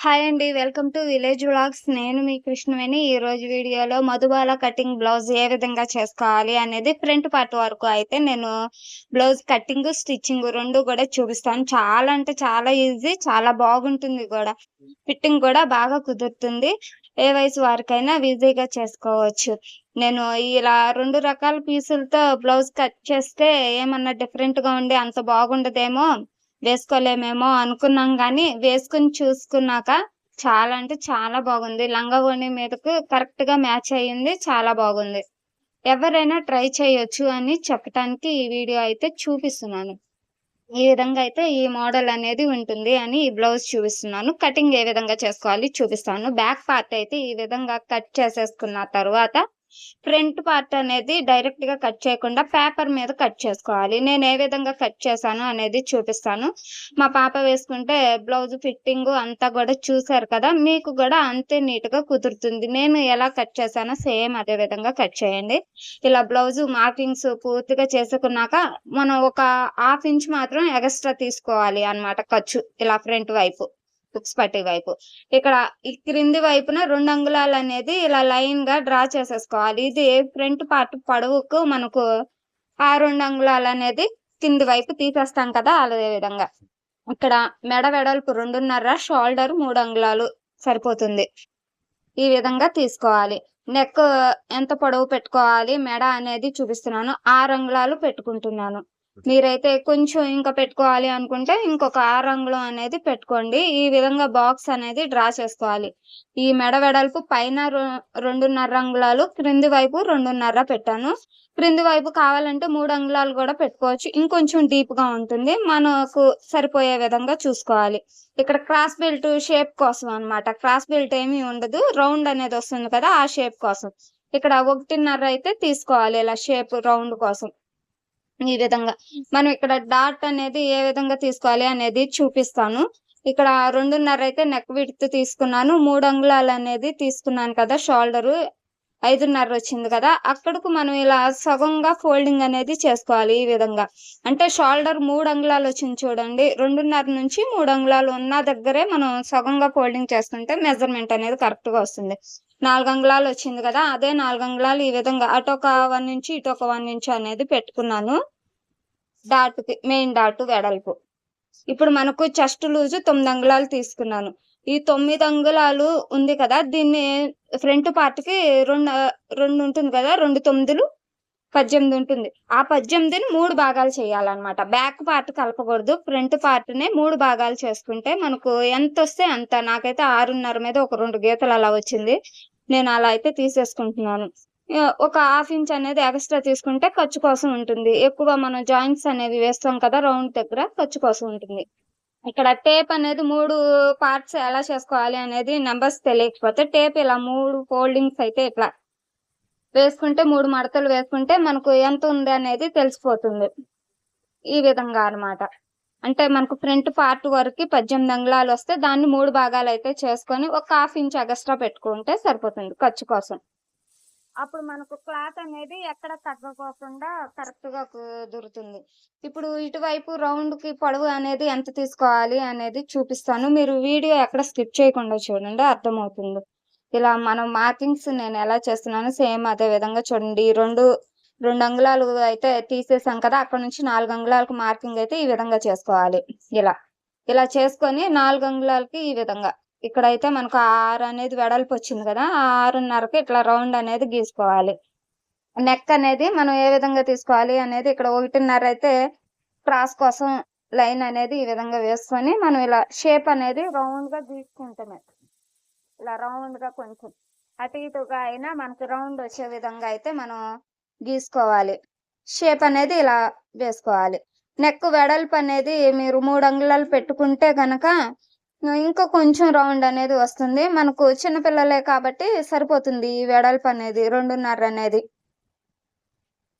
Hi అండి. Welcome to village vlogs. నేను మీ కృష్ణవేణి. ఈరోజు వీడియోలో మధుబాల కటింగ్ బ్లౌజ్ ఏ విధంగా చేసుకోవాలి అనేది ఫ్రంట్ పార్ట్ వరకు అయితే నేను బ్లౌజ్ కటింగ్, స్టిచ్చింగ్ 2 కూడా చూపిస్తాను. చాలా అంటే చాలా ఈజీ. చాలా బాగుంటుంది కూడా. ఫిట్టింగ్ కూడా బాగా కుదురుతుంది. ఏ వయసు వారికైనా ఈజీగా చేసుకోవచ్చు. నేను ఇలా 2 రకాల పీసులతో బ్లౌజ్ కట్ చేస్తే ఏమన్నా డిఫరెంట్‌గా ఉండి అంత బాగుండదేమో, వేసుకోలేమేమో అనుకున్నాం గానీ, వేసుకొని చూసుకున్నాక చాలా అంటే చాలా బాగుంది. లంగా ఓణి మీదకు కరెక్ట్‌గా మ్యాచ్ అయ్యింది. చాలా బాగుంది. ఎవరైనా ట్రై చేయొచ్చు అని చెప్పటానికి ఈ వీడియో అయితే చూపిస్తున్నాను. ఈ విధంగా అయితే ఈ మోడల్ అనేది ఉంటుంది అని ఈ బ్లౌజ్ చూపిస్తున్నాను. కటింగ్ ఏ విధంగా చేసుకోవాలి చూపిస్తాను. బ్యాక్ పార్ట్ అయితే ఈ విధంగా కట్ చేసేసుకున్న తరువాత ఫ్రంట్ పార్ట్ అనేది డైరెక్ట్‌గా కట్ చేయకుండా పేపర్ మీద కట్ చేసుకోవాలి. నేను ఏ విధంగా కట్ చేశాను అనేది చూపిస్తాను. మా పాప వేసుకుంటే బ్లౌజ్ ఫిట్టింగు అంతా గూడా చూసారు కదా! మీకు గూడా అంతే నీట్‌గా కుదురుతుంది. నేను ఎలా కట్ చేశానో సేమ్ అదే విధంగా కట్ చేయండి. ఇలా బ్లౌజు మార్కింగ్స్ పూర్తిగా చేసుకున్నాక, మనం ఒక హాఫ్ ఇంచ్ మాత్రం ఎగస్ట్రా తీసుకోవాలి అన్నమాట ఖర్చు. ఇలా ఫ్రంట్ వైపు. హుక్స్ పట్టీ వైపు. ఇక్కడ ఈ క్రింది వైపున 2 అంగుళాలనేది ఇలా లైన్‌గా డ్రా చేసేసుకోవాలి. ఇది ఫ్రంట్ పార్ట్ పొడవుకు మనకు ఆ 2 అంగుళాలనేది కింది వైపు తీసేస్తాం కదా! అదే విధంగా. ఇక్కడ మెడ వెడల్పు 2.5, షోల్డర్ 3 అంగుళాలు సరిపోతుంది. ఈ విధంగా తీసుకోవాలి. నెక్ ఎంత పొడవు పెట్టుకోవాలి, మెడ అనేది చూపిస్తున్నాను. 6 అంగుళాలు పెట్టుకుంటున్నాను. మీరైతే కొంచెం ఇంకా పెట్టుకోవాలి అనుకుంటే ఇంకొక 6 అంగుళం అనేది పెట్టుకోండి. ఈ విధంగా బాక్స్ అనేది డ్రా చేసుకోవాలి. ఈ మెడ వెడల్పు పైన 2.5 అంగుళాలు, క్రింది వైపు 2.5 పెట్టాను. క్రింది వైపు కావాలంటే 3 అంగుళాలు కూడా పెట్టుకోవచ్చు. ఇంకొంచెం డీప్‌గా ఉంటుంది. మనకు సరిపోయే విధంగా చూసుకోవాలి. ఇక్కడ క్రాస్ బెల్ట్ షేప్ కోసం అన్నమాట. క్రాస్ బెల్ట్ ఏమీ ఉండదు. రౌండ్ అనేది వస్తుంది కదా! ఆ షేప్ కోసం. ఇక్కడ 1.5 అయితే తీసుకోవాలి ఇలా షేప్ రౌండ్ కోసం. ఈ విధంగా. మనం ఇక్కడ డాట్ అనేది ఏ విధంగా తీసుకోవాలి అనేది చూపిస్తాను. ఇక్కడ 2.5 అయితే నెక్ విడ్త్ తీసుకున్నాను. 3 అంగుళాలనేది తీసుకున్నాను కదా! షోల్డరు 5.5 వచ్చింది కదా! అక్కడకు మనం ఇలా సగంగా ఫోల్డింగ్ అనేది చేసుకోవాలి ఈ విధంగా. అంటే షోల్డర్ 3 అంగుళాలు వచ్చింది చూడండి. 2.5 నుంచి 3 అంగుళాలు ఉన్న దగ్గరే మనం సగంగా ఫోల్డింగ్ చేసుకుంటే మెజర్‌మెంట్ అనేది కరెక్ట్‌గా వస్తుంది. 4 అంగుళాలు వచ్చింది కదా! అదే 4 అంగుళాలు ఈ విధంగా అటొక 1 ఇంచు, ఇటొక 1 ఇంచు అనేది పెట్టుకున్నాను. డాట్‌కి మెయిన్ డాట్ వెడల్పు. ఇప్పుడు మనకు చెస్ట్ లూజ్ 9 అంగుళాలు తీసుకున్నాను. ఈ 9 అంగుళాలు ఉంది కదా! దీన్ని ఫ్రంట్ పార్ట్‌కి 2 ఉంటుంది కదా! 2 తొమ్మిదిలు 18 ఉంటుంది. ఆ 18ని 3 భాగాలు చేయాలన్నమాట. బ్యాక్ పార్ట్ కలపకూడదు. ఫ్రంట్ పార్ట్‌నే 3 భాగాలు చేసుకుంటే మనకు ఎంతొస్తే అంత. నాకైతే 6.5 మీద ఒక 2 గీతలు అలా వచ్చింది. నేను అలా అయితే తీసేసుకుంటున్నాను. ఒక హాఫ్ ఇంచ్ అనేది ఎక్స్‌ట్రా తీసుకుంటే ఖర్చు కోసం ఉంటుంది. ఎక్కువ మనం జాయింట్స్ అనేవి వేస్తాం కదా! రౌండ్ దగ్గర ఖర్చు కోసం ఉంటుంది. ఇక్కడ టేప్ అనేది 3 పార్ట్స్ ఎలా చేసుకోవాలి అనేది నంబర్స్ తెలియకపోతే టేప్ ఇలా 3 ఫోల్డింగ్స్ అయితే ఇట్లా వేసుకుంటే 3 మడతలు వేసుకుంటే మనకు ఎంత ఉంది అనేది తెలిసిపోతుంది. ఈ విధంగా అన్నమాట. అంటే మనకు ఫ్రంట్ పార్ట్ వరకి 18 అంగుళాలొస్తే దాన్ని 3 భాగాలైతే చేసుకొని ఒక హాఫ్ ఇంచ్ ఎక్స్‌ట్రా పెట్టుకుంటే సరిపోతుంది ఖర్చు కోసం. అప్పుడు మనకు క్లాత్ అనేది ఎక్కడ తగ్గకోకుండా కరెక్ట్‌గా కుదురుతుంది. ఇప్పుడు ఇటువైపు రౌండ్‌కి పొడవు అనేది ఎంత తీసుకోవాలి అనేది చూపిస్తాను. మీరు వీడియో ఎక్కడ స్కిప్ చేయకుండా చూడండి అర్థమవుతుంది. ఇలా మనం మార్కింగ్స్ నేను ఎలా చేస్తున్నానో సేమ్ అదే విధంగా చూడండి. ఈ 2 అంగుళాలు అయితే తీసేసాం కదా! అక్కడి నుంచి 4 అంగుళాలకు మార్కింగ్ అయితే ఈ విధంగా చేసుకోవాలి. ఇలా. ఇలా చేసుకొని 4 అంగుళాలకి ఈ విధంగా. ఇక్కడైతే మనకు 6 అనేది వెడల్పొచ్చింది కదా! ఆ 6.5కి ఇట్లా రౌండ్ అనేది గీసుకోవాలి. నెక్ అనేది మనం ఏ విధంగా తీసుకోవాలి అనేది ఇక్కడ 1.5 అయితే క్రాస్ కోసం లైన్ అనేది ఈ విధంగా వేసుకొని మనం ఇలా షేప్ అనేది రౌండ్‌గా గీసుకుంటమే. ఇలా రౌండ్‌గా కొంచెం అటు ఇటుగా అయినా మనకు రౌండ్ వచ్చే విధంగా అయితే మనం గీసుకోవాలి. షేప్ అనేది ఇలా వేసుకోవాలి. నెక్ వెడల్పు అనేది మీరు 3 అంగుళాలు పెట్టుకుంటే గనక ఇంకా కొంచెం రౌండ్ అనేది వస్తుంది. మనకు చిన్న పిల్లలే కాబట్టి సరిపోతుంది ఈ వెడల్పు అనేది 2.5 అనేది.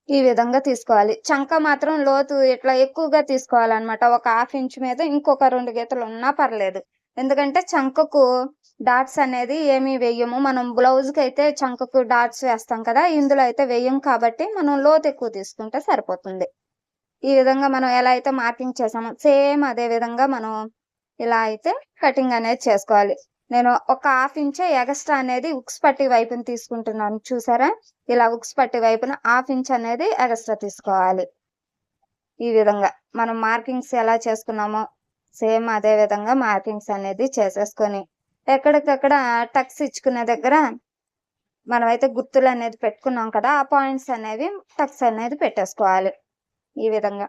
ఈ విధంగా తీసుకోవాలి. చంక మాత్రం లోతు ఇట్లా ఎక్కువగా తీసుకోవాలన్నమాట. ఒక హాఫ్ ఇంచ్ మీద ఇంకొక 2 గీతలు ఉన్నా పర్లేదు. ఎందుకంటే చంకకు డాట్స్ అనేది ఏమీ వెయ్యము. మనం బ్లౌజ్‌కైతే చంకకు డాట్స్ వేస్తాం కదా! ఇందులో అయితే వెయ్యం కాబట్టి మనం లోతు ఎక్కువ తీసుకుంటే సరిపోతుంది. ఈ విధంగా మనం ఎలా అయితే మార్కింగ్ చేసామో సేమ్ అదే విధంగా మనం ఇలా అయితే కటింగ్ అనేది చేసుకోవాలి. నేను ఒక హాఫ్ ఇంచ్ ఎగస్ట్రా అనేది ఉక్స్ పట్టి వైపున తీసుకుంటున్నాను. చూసారా? ఇలా ఉక్స్ పట్టి వైపున హాఫ్ ఇంచ్ అనేది ఎగస్ట్రా తీసుకోవాలి. ఈ విధంగా మనం మార్కింగ్స్ ఎలా చేసుకున్నామో సేమ్ అదే విధంగా మార్కింగ్స్ అనేది చేసేసుకొని ఎక్కడికక్కడ టక్స్ ఇచ్చుకునే దగ్గర మనమైతే గుర్తులు అనేది పెట్టుకున్నాం కదా, ఆ పాయింట్స్ అనేవి టక్స్ అనేది పెట్టేసుకోవాలి. ఈ విధంగా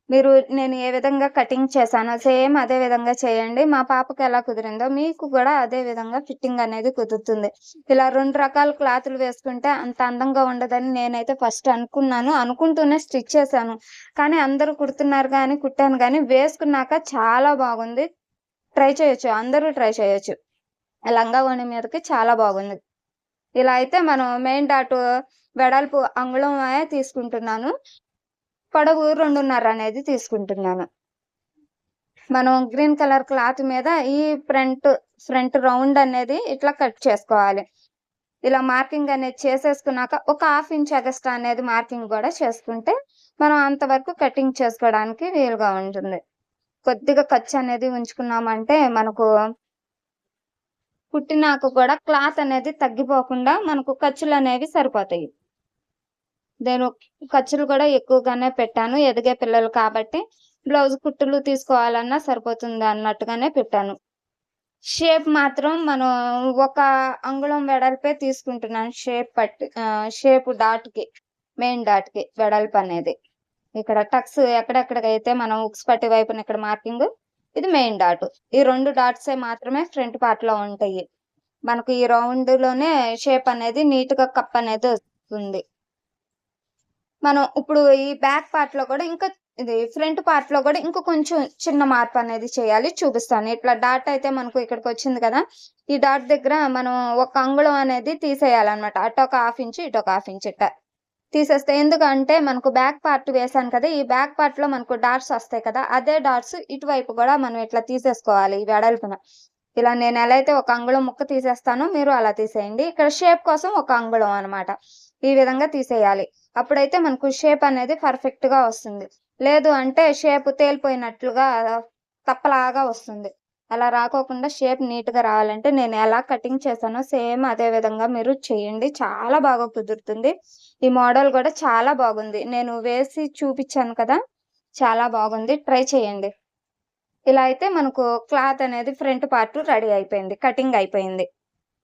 నేను ఏ విధంగా కటింగ్ చేశానో సేమ్ అదే విధంగా చేయండి. మా పాపకి ఎలా కుదిరిందో మీకు కూడా అదే విధంగా ఫిట్టింగ్ అనేది కుదురుతుంది. ఇలా 2 రకాల క్లాతులు వేసుకుంటే అంత అందంగా ఉండదని నేనైతే ఫస్ట్ అనుకున్నాను. అనుకుంటూనే స్టిచ్ చేశాను. కానీ అందరూ కుడుతున్నారు గానీ కుట్టాను గానీ వేసుకున్నాక చాలా బాగుంది. ట్రై చేయొచ్చు. అందరూ ట్రై చేయొచ్చు. లంగా ఓణి మీదకి చాలా బాగుంది. ఇలా అయితే మనం మెయిన్ డాట్ వెడల్పు అంగుళమే తీసుకుంటున్నాను. పొడవు 2.5 అనేది తీసుకుంటున్నాను. మనం గ్రీన్ కలర్ క్లాత్ మీద ఈ ఫ్రంట్ రౌండ్ అనేది ఇట్లా కట్ చేసుకోవాలి. ఇలా మార్కింగ్ అనేది చేసేసుకున్నాక ఒక హాఫ్ ఇంచ్ ఎగస్ట్రా అనేది మార్కింగ్ కూడా చేసుకుంటే మనం అంతవరకు కటింగ్ చేసుకోవడానికి వీలుగా ఉంటుంది. కొద్దిగా ఖర్చు అనేది ఉంచుకున్నామంటే మనకు కుట్టినాక కూడా క్లాత్ అనేది తగ్గిపోకుండా మనకు ఖర్చులు అనేవి సరిపోతాయి. నేను ఖర్చులు కూడా ఎక్కువగానే పెట్టాను. ఎదిగే పిల్లలు కాబట్టి బ్లౌజ్ కుట్టులు తీసుకోవాలన్నా సరిపోతుంది అన్నట్టుగానే పెట్టాను. షేప్ మాత్రం మనం ఒక అంగుళం వెడల్పే తీసుకుంటున్నాను. షేప్ డాట్‌కి మెయిన్ డాట్‌కి వెడల్పు అనేది. ఇక్కడ టక్స్ ఎక్కడెక్కడికైతే మనం ఉక్స్ పట్టి వైపున ఇక్కడ మార్కింగ్, ఇది మెయిన్ డాట్. ఈ 2 డాట్సే మాత్రమే ఫ్రంట్ పార్ట్‌లో ఉంటాయి. మనకు ఈ రౌండ్‌లోనే షేప్ అనేది నీట్‌గా కప్ అనేది వస్తుంది. మనం ఇప్పుడు ఈ బ్యాక్ పార్ట్‌లో కూడా ఇది ఫ్రంట్ పార్ట్‌లో కూడా ఇంక కొంచెం చిన్న మార్పు అనేది చేయాలి. చూపిస్తాను. ఇట్లా డాట్ అయితే మనకు ఇక్కడికొచ్చింది కదా! ఈ డాట్ దగ్గర మనం ఒక అంగుళం అనేది తీసేయాలన్నమాట. అటొక హాఫ్ ఇంచ్, ఇటొక హాఫ్ ఇంచ్ తీసేస్తే ఎందుకంటే మనకు బ్యాక్ పార్ట్ వేసాను కదా! ఈ బ్యాక్ పార్ట్‌లో మనకు డాట్స్ వస్తాయి కదా! అదే డాట్స్ ఇటువైపు కూడా మనం ఇట్లా తీసేసుకోవాలి ఈ వెడల్పున. ఇలా నేను ఎలా అయితే ఒక అంగుళం ముక్క తీసేస్తానో మీరు అలా తీసేయండి. ఇక్కడ షేప్ కోసం ఒక అంగుళం అన్నమాట. ఈ విధంగా తీసేయాలి. అప్పుడైతే మనకు షేప్ అనేది పర్ఫెక్ట్‌గా వస్తుంది. లేదు అంటే షేప్ తేలిపోయినట్లుగా తప్పలాగా వస్తుంది. అలా రాకోకుండా షేప్ నీట్‌గా రావాలంటే నేను ఎలా కటింగ్ చేశానో సేమ్ అదే విధంగా మీరు చేయండి. చాలా బాగా కుదురుతుంది. ఈ మోడల్ కూడా చాలా బాగుంది. నేను వేసి చూపిచ్చాను కదా! చాలా బాగుంది. ట్రై చేయండి. ఇలా అయితే మనకు క్లాత్ అనేది ఫ్రంట్ పార్ట్ రెడీ అయిపోయింది. కటింగ్ అయిపోయింది.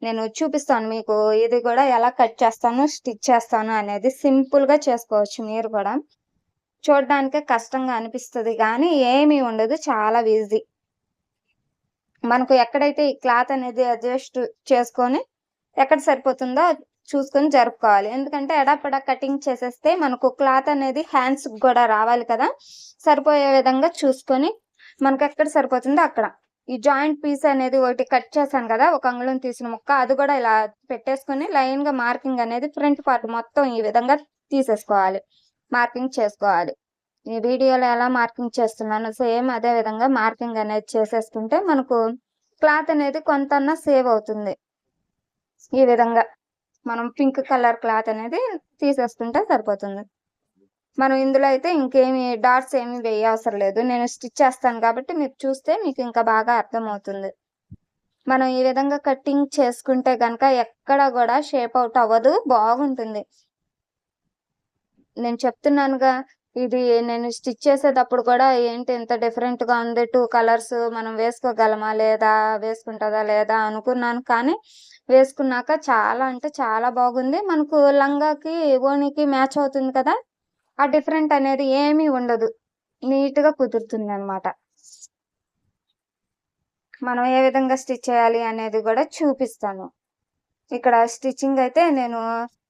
నేను చూపిస్తాను మీకు ఇది కూడా ఎలా కట్ చేస్తాను, స్టిచ్ చేస్తాను అనేది సింపుల్‌గా చేసుకోవచ్చు మీరు కూడా. చూడడానికే కష్టంగా అనిపిస్తది గానీ ఏమీ ఉండదు. చాలా ఈజీ. మనకు ఎక్కడైతే ఈ క్లాత్ అనేది అడ్జస్ట్ చేసుకొని ఎక్కడ సరిపోతుందో చూసుకొని జరుపుకోవాలి. ఎందుకంటే ఎడాపెడా కటింగ్ చేసేస్తే మనకు క్లాత్ అనేది హ్యాండ్స్‌కి గూడా రావాలి కదా! సరిపోయే విధంగా చూసుకొని మనకెక్కడ సరిపోతుందో అక్కడ. ఈ జాయింట్ పీస్ అనేది ఒకటి కట్ చేశాను కదా! ఒక అంగుళం తీసిన ముక్క అది కూడా ఇలా పెట్టేసుకొని లైన్‌గా మార్కింగ్ అనేది ఫ్రంట్ పార్ట్ మొత్తం ఈ విధంగా తీసేసుకోవాలి. మార్కింగ్ చేసుకోవాలి. ఈ వీడియోలో ఎలా మార్కింగ్ చేస్తున్నానో సేమ్ అదే విధంగా మార్కింగ్ అనేది చేసేసుకుంటే మనకు క్లాత్ అనేది కొంతన్నా సేవ్ అవుతుంది. ఈ విధంగా మనం పింక్ కలర్ క్లాత్ అనేది తీసేసుకుంటే సరిపోతుంది. మనం ఇందులో అయితే ఇంకేమి డాట్స్ ఏమి వేయవసరం లేదు. నేను స్టిచ్ చేస్తాను కాబట్టి మీరు చూస్తే మీకు ఇంకా బాగా అర్థమవుతుంది. మనం ఈ విధంగా కటింగ్ చేసుకుంటే గనక ఎక్కడ కూడా షేప్ అవుట్ అవ్వదు. బాగుంటుంది. నేను చెప్తున్నానుగా ఇది నేను స్టిచ్ చేసేటప్పుడు కూడా ఏంటి ఇంత డిఫరెంట్‌గా ఉంది. 2 కలర్స్ మనం వేసుకోగలమా లేదా? వేసుకుంటదా లేదా? అనుకున్నాను. కానీ వేసుకున్నాక చాలా అంటే చాలా బాగుంది. మనకు లంగాకి, ఓణీకి మ్యాచ్ అవుతుంది కదా! ఆ డిఫరెంట్ అనేది ఏమీ ఉండదు. నీట్‌గా కుదురుతుందనమాట. మనం ఏ విధంగా స్టిచ్ చేయాలి అనేది కూడా చూపిస్తాను. ఇక్కడ స్టిచ్చింగ్ అయితే నేను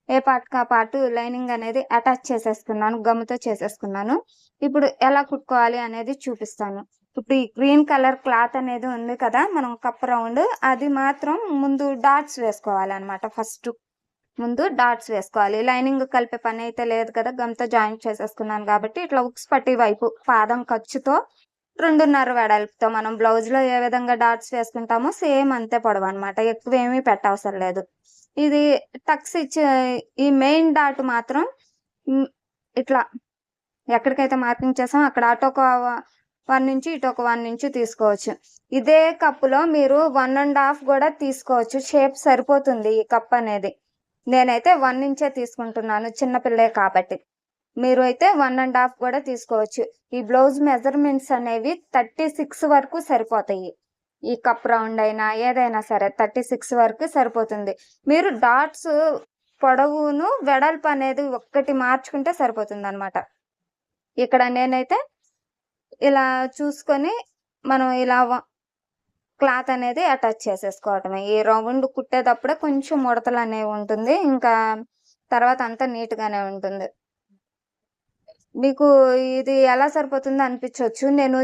ఏ పార్ట్‌కి ఆ పార్ట్ లైనింగ్ అనేది అటాచ్ చేసేసుకున్నాను. గమ్‌తో చేసేసుకున్నాను. ఇప్పుడు ఎలా కుట్టుకోవాలి అనేది చూపిస్తాను. ఇప్పుడు ఈ గ్రీన్ కలర్ క్లాత్ అనేది ఉంది కదా! మనం కప్ రౌండ్ అది మాత్రం ముందు డాట్స్ వేసుకోవాలనమాట ఫస్టు. ముందు డాట్స్ వేసుకోవాలి. లైనింగ్ కలిపే పనైతే లేదు కదా! గమ్‌తో జాయింట్ చేసేసుకున్నాను కాబట్టి ఇట్లా ఉక్స్ పట్టి వైపు పాదం ఖర్చుతో 2.5 వెడల్పుతో మనం బ్లౌజ్‌లో ఏ విధంగా డాట్స్ వేసుకుంటామో సేమ్ అంతే పొడవనమాట. ఎక్కువేమీ పెట్టవసరం లేదు. ఇది టక్స్ ఇచ్చే ఈ మెయిన్ డాట్ మాత్రం ఇట్లా ఎక్కడికైతే మార్కింగ్ చేసామో అక్కడ 1 ఇంచు ఇటు ఒక 1 ఇంచు తీసుకోవచ్చు. ఇదే కప్పులో మీరు 1½ కూడా తీసుకోవచ్చు. షేప్ సరిపోతుంది ఈ కప్ అనేది. నేనైతే 1 ఇంచే తీసుకుంటున్నాను చిన్న పిల్లే కాబట్టి. మీరు అయితే 1½ కూడా తీసుకోవచ్చు. ఈ బ్లౌజ్ మెజర్మెంట్స్ అనేవి 36 వరకు సరిపోతాయి. ఈ కప్ రౌండ్ అయినా ఏదైనా సరే 36 వరకు సరిపోతుంది. మీరు డాట్స్ పొడవును వెడల్పు అనేది ఒక్కటి మార్చుకుంటే సరిపోతుందన్నమాట. ఇక్కడ నేనైతే ఇలా చూసుకొని మనం ఇలా క్లాత్ అనేది అటాచ్ చేసేసుకోవటమే. ఈ రౌండ్ కుట్టేటప్పుడే కొంచెం ముడతలు అనేవి ఉంటుంది. ఇంకా తర్వాత అంతా నీట్‌గానే ఉంటుంది. మీకు ఇది ఎలా సరిపోతుందో అనిపించవచ్చు. నేను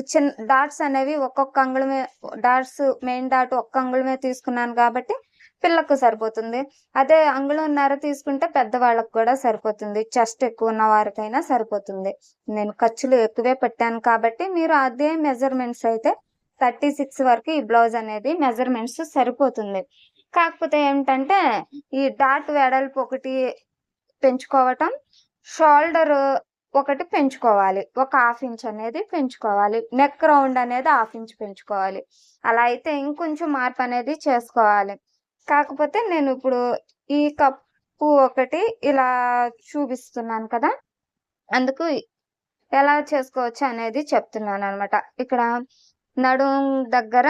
డాట్స్ అనేవి ఒక్కొక్క అంగుళమే డాట్స్ మెయిన్ డాట్ ఒక్క అంగుళమే తీసుకున్నాను కాబట్టి పిల్లకు సరిపోతుంది. అదే అంగుళంన్నర తీసుకుంటే పెద్దవాళ్ళకి కూడా సరిపోతుంది. చెస్ట్ ఎక్కువ ఉన్న వారికైనా సరిపోతుంది. నేను ఖర్చులు ఎక్కువే పెట్టాను కాబట్టి మీరు అదే మెజర్మెంట్స్ అయితే 36 వరకు ఈ బ్లౌజ్ అనేది మెజర్మెంట్స్ సరిపోతుంది. కాకపోతే ఏంటంటే ఈ డాట్ వెడల్పు ఒకటి పెంచుకోవటం, షోల్డర్ ఒకటి పెంచుకోవాలి. ఒక 1/2 ఇంచ్ అనేది పెంచుకోవాలి. నెక్ రౌండ్ అనేది 1/2 ఇంచ్ పెంచుకోవాలి. అలా అయితే ఇంకొంచెం మార్పు అనేది చేసుకోవాలి. కాకపోతే నేను ఇప్పుడు ఈ కప్పు ఒకటి ఇలా చూపిస్తున్నాను కదా! అందుకు ఎలా చేసుకోవచ్చు అనేది చెప్తున్నానన్నమాట. ఇక్కడ నడుం దగ్గర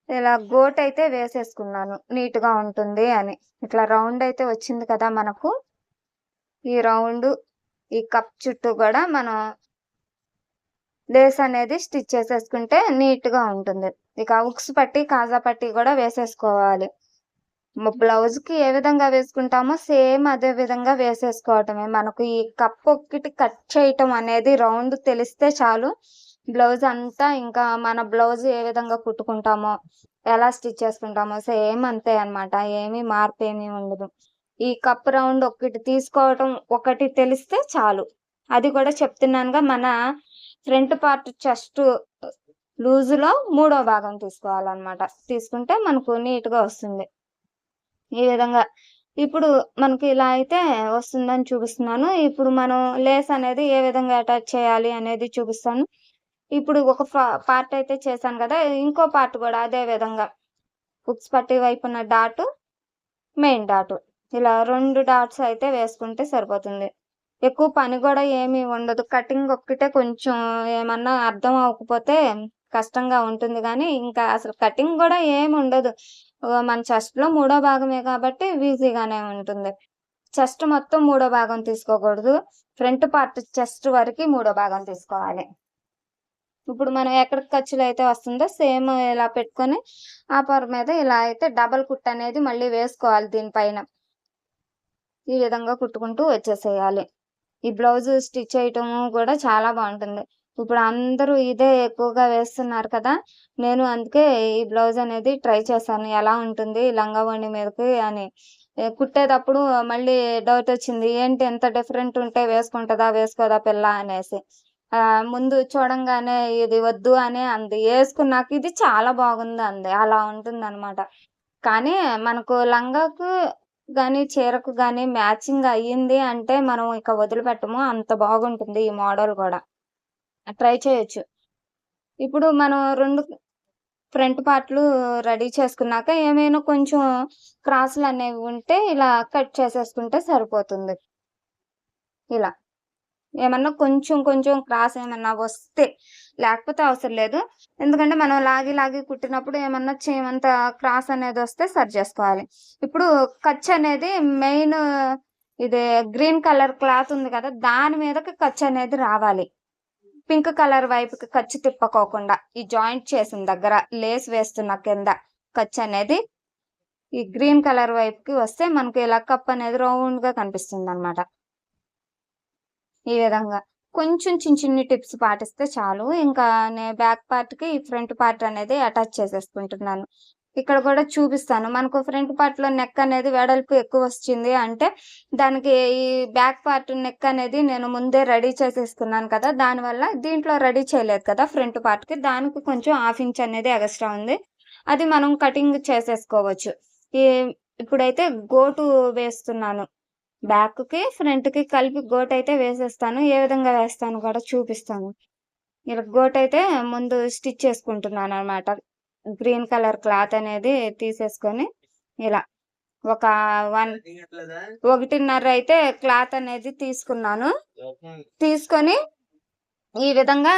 ఇలా గోటైతే వేసేసుకున్నాను. నీట్‌గా ఉంటుంది అని. ఇట్లా రౌండ్ అయితే వచ్చింది కదా మనకు. ఈ రౌండ్ ఈ కప్ చుట్టూ కూడా మనం లేస్ అనేది స్టిచ్ చేసేసుకుంటే నీట్‌గా ఉంటుంది. ఇక ఉక్స్ పట్టి, కాజా పట్టి కూడా వేసేసుకోవాలి. బ్లౌజ్‌కి ఏ విధంగా వేసుకుంటామో సేమ్ అదే విధంగా వేసేసుకోవటమే. మనకు ఈ కప్ ఒక్కటి కట్ చేయటం అనేది రౌండ్ తెలిస్తే చాలు. బ్లౌజ్ అంతా ఇంకా మన బ్లౌజ్ ఏ విధంగా కుట్టుకుంటామో, ఎలా స్టిచ్ చేసుకుంటామో సేమ్ అంతే అన్నమాట. ఏమీ మార్పేమీ ఉండదు. ఈ కప్ రౌండ్ ఒక్కటి తీసుకోవటం ఒకటి తెలిస్తే చాలు. అది కూడా చెప్తున్నానుగా, మన ఫ్రంట్ పార్ట్ చెస్ట్ లూజులో 3వ భాగం తీసుకోవాలన్నమాట. తీసుకుంటే మనకు నీట్‌గా వస్తుంది. ఈ విధంగా ఇప్పుడు మనకి ఇలా అయితే వస్తుందని చూపిస్తున్నాను. ఇప్పుడు మనం లేస్ అనేది ఏ విధంగా అటాచ్ చేయాలి అనేది చూపిస్తాను. ఇప్పుడు ఒక పార్ట్ అయితే చేశాను కదా! ఇంకో పార్ట్ కూడా అదే విధంగా హుక్స్ పట్టీ వైపున డాటు, మెయిన్ డాటు ఇలా 2 డాట్స్ అయితే వేసుకుంటే సరిపోతుంది. ఎక్కువ పని కూడా ఏమీ ఉండదు. కటింగ్ ఒక్కటే కొంచెం ఏమన్నా అర్థం అవ్వకపోతే కష్టంగా ఉంటుంది గానీ, ఇంకా అసలు కటింగ్ కూడా ఏముండదు. మన చెస్ట్‌లో 3వ భాగమే కాబట్టి ఈజీగానే ఉంటుంది. చెస్ట్ మొత్తం 3వ భాగం తీసుకోకూడదు. ఫ్రంట్ పార్ట్ చెస్ట్ వరకి 3వ భాగం తీసుకోవాలి. ఇప్పుడు మనం ఎక్కడికి ఖర్చులైతే వస్తుందో సేమ్ ఇలా పెట్టుకొని ఆ పొర మీద ఇలా అయితే డబల్ కుట్ అనేది మళ్ళీ వేసుకోవాలి దీనిపైన. ఈ విధంగా కుట్టుకుంటూ వచ్చేసేయాలి. ఈ బ్లౌజ్ స్టిచ్ చేయటము కూడా చాలా బాగుంటుంది. ఇప్పుడు అందరూ ఇదే ఎక్కువగా వేస్తున్నారు కదా! నేను అందుకే ఈ బ్లౌజ్ అనేది ట్రై చేశాను. ఎలా ఉంటుంది లంగా ఓణి మీదకి అని. కుట్టేటప్పుడు మళ్ళీ డౌట్ వచ్చింది. ఏంటి ఎంత డిఫరెంట్ ఉంటే వేసుకుంటదా? వేసుకోదా పిల్ల అనేసి. ముందు చూడంగానే ఇది వద్దు అనే అంది. ఏసుకున్నాక ఇది చాలా బాగుంది అంది. అలా ఉంటుందన్నమాట. కానీ మనకు లంగాకు గాని, చీరకు గాని మ్యాచింగ్ అయ్యింది అంటే మనం ఇక వదిలిపెట్టము. అంత బాగుంటుంది ఈ మోడల్ గూడా. ట్రై చేయొచ్చు. ఇప్పుడు మనం 2 ఫ్రంట్ పార్ట్‌లు రెడీ చేసుకున్నాక ఏమైనా కొంచెం క్రాసులనేవి ఉంటే ఇలా కట్ చేసేసుకుంటే సరిపోతుంది. ఇలా. ఏమన్నా కొంచెం క్రాస్ ఏమన్నా వస్తే, లేకపోతే అవసరం లేదు. ఎందుకంటే మనం లాగి కుట్టినప్పుడు ఏమన్నా చేమంత క్రాస్ అనేదొస్తే సరి చేసుకోవాలి. ఇప్పుడు ఖర్చు అనేది మెయిన్ ఇది గ్రీన్ కలర్ క్లాత్ ఉంది కదా! దాని మీదకి ఖర్చు అనేది రావాలి. పింక్ కలర్ వైపుకి ఖర్చు తిప్పుకోకుండా ఈ జాయింట్ చేసిన దగ్గర లేస్ వేస్తున్న కింద ఖర్చు అనేది ఈ గ్రీన్ కలర్ వైపుకి వస్తే మనకి ఇలా కప్ అనేది రౌండ్‌గా కనిపిస్తుందన్నమాట. ఈ విధంగా కొంచెం చిన్ని టిప్స్ పాటిస్తే చాలు. ఇంకా బ్యాక్ పార్ట్‌కి ఈ ఫ్రంట్ పార్ట్ అనేది అటాచ్ చేసేసుకుంటున్నాను. ఇక్కడ కూడా చూపిస్తాను. మనకు ఫ్రంట్ పార్ట్‌లో నెక్ అనేది వెడల్పు ఎక్కువొచ్చింది అంటే, దానికి ఈ బ్యాక్ పార్ట్ నెక్ అనేది నేను ముందే రెడీ చేసేసుకున్నాను కదా! దానివల్ల దీంట్లో రెడీ చేయలేదు కదా ఫ్రంట్ పార్ట్‌కి. దానికి కొంచెం 1/2 ఇంచ్ అనేది ఎగస్ట్రా ఉంది. అది మనం కటింగ్ చేసేసుకోవచ్చు. ఈ ఇప్పుడైతే గోటు వేస్తున్నాను. బ్యాక్‌కి, ఫ్రంట్‌కి కలిపి గోటైతే వేసేస్తాను. ఏ విధంగా వేస్తాను కూడా చూపిస్తాను. ఇలా గోటైతే ముందు స్టిచ్ చేసుకుంటున్నాననమాట. గ్రీన్ కలర్ క్లాత్ అనేది తీసేసుకొని ఇలా ఒక 1.5 అయితే క్లాత్ అనేది తీసుకున్నాను. తీసుకొని ఈ విధంగా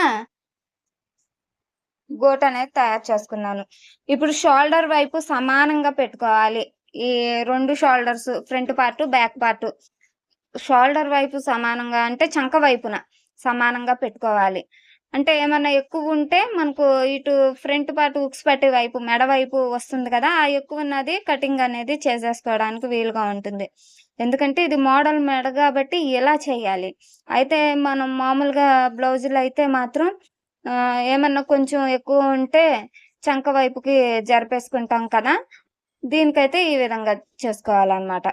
గోట్ అనేది తయారు చేసుకున్నాను. ఇప్పుడు షోల్డర్ వైపు సమానంగా పెట్టుకోవాలి. ఈ 2 shoulders front part, back part. Shoulder వైపు సమానంగా అంటే చంక వైపున సమానంగా పెట్టుకోవాలి. అంటే ఏమన్నా ఎక్కువుంటే మనకు ఇటు ఫ్రంట్ పార్ట్ హుక్స్ పట్టే వైపు, మెడ వైపు వస్తుంది కదా! ఆ ఎక్కువున్నది కటింగ్ అనేది చేసేసుకోవడానికి వీలుగా ఉంటుంది. ఎందుకంటే ఇది మోడల్ మెడ గాబట్టి ఇలా చేయాలి. అయితే మనం మామూలుగా బ్లౌజులయితే మాత్రం ఏమన్నా కొంచెం ఎక్కువ ఉంటే చంక వైపుకి జరిపేసుకుంటాం కదా! దీనికైతే ఈ విధంగా చేసుకోవాలనమాట.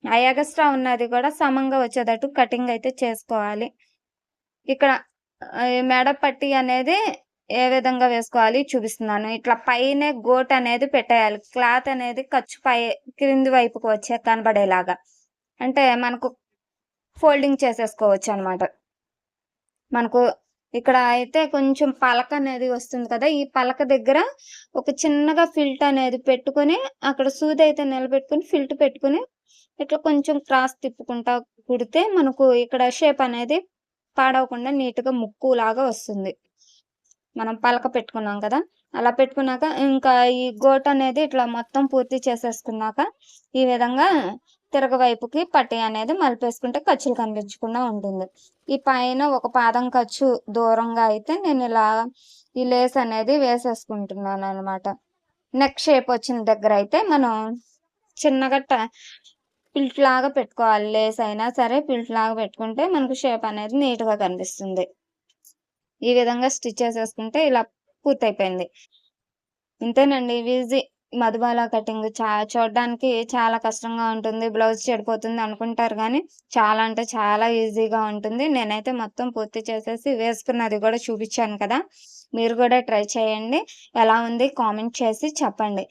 ఆ ఎగస్ట్రా ఉన్నది కూడా సమంగా వచ్చేటట్టు కటింగ్ అయితే చేసుకోవాలి. ఇక్కడ ఈ మెడ పట్టీ అనేది ఏ విధంగా వేసుకోవాలి చూపిస్తున్నాను. ఇట్లా పైనే గోట్ అనేది పెట్టేయాలి. క్లాత్ అనేది ఖర్చు క్రింది వైపుకు వచ్చే కనబడేలాగా. అంటే మనకు ఫోల్డింగ్ చేసేసుకోవచ్చనమాట. మనకు ఇక్కడ అయితే కొంచెం పలక అనేది వస్తుంది కదా! ఈ పలక దగ్గర ఒక చిన్నగా ఫిల్ట్ అనేది పెట్టుకొని, అక్కడ సూదైతే నిలబెట్టుకొని, ఫిల్ట్ పెట్టుకొని, ఇట్లా కొంచెం క్రాస్ తిప్పుకుంటా కుడితే మనకు ఇక్కడ షేప్ అనేది పాడవకుండా నీట్‌గా ముక్కులాగా వస్తుంది. మనం పలక పెట్టుకున్నాం కదా! అలా పెట్టుకున్నాక ఇంకా ఈ గోట్ అనేది ఇట్లా మొత్తం పూర్తి చేసేసుకున్నాక, ఈ విధంగా తిరగవైపుకి పట్టీ అనేది మలిపేసుకుంటే ఖర్చులు కనిపించకుండా ఉంటుంది. ఈ పైన ఒక పాదం ఖర్చు దూరంగా అయితే నేను ఇలా ఈ లేస్ అనేది వేసేసుకుంటున్నాననమాట. నెక్ షేప్ వచ్చిన దగ్గర అయితే మనం చిన్నగా పిల్ట్ లాగా పెట్టుకోవాలి. లేస్ అయినా సరే పిల్ట్ లాగా పెట్టుకుంటే మనకు షేప్ అనేది నీట్‌గా కనిపిస్తుంది. ఈ విధంగా స్టిచ్ చేసేసుకుంటే ఇలా పూర్తయిపోయింది. ఇంతేనండి ఈజీ. మధుబాల కటింగ్ చూడడానికి చాలా కష్టంగా ఉంటుంది. బ్లౌజ్ చెడిపోతుంది అనుకుంటారు గానీ, చాలా అంటే చాలా ఈజీగా ఉంటుంది. నేనైతే మొత్తం పూర్తి చేసేసి వేసుకున్నది కూడా చూపిచ్చాను కదా! మీరు కూడా ట్రై చేయండి. ఎలా ఉంది కామెంట్ చేసి చెప్పండి.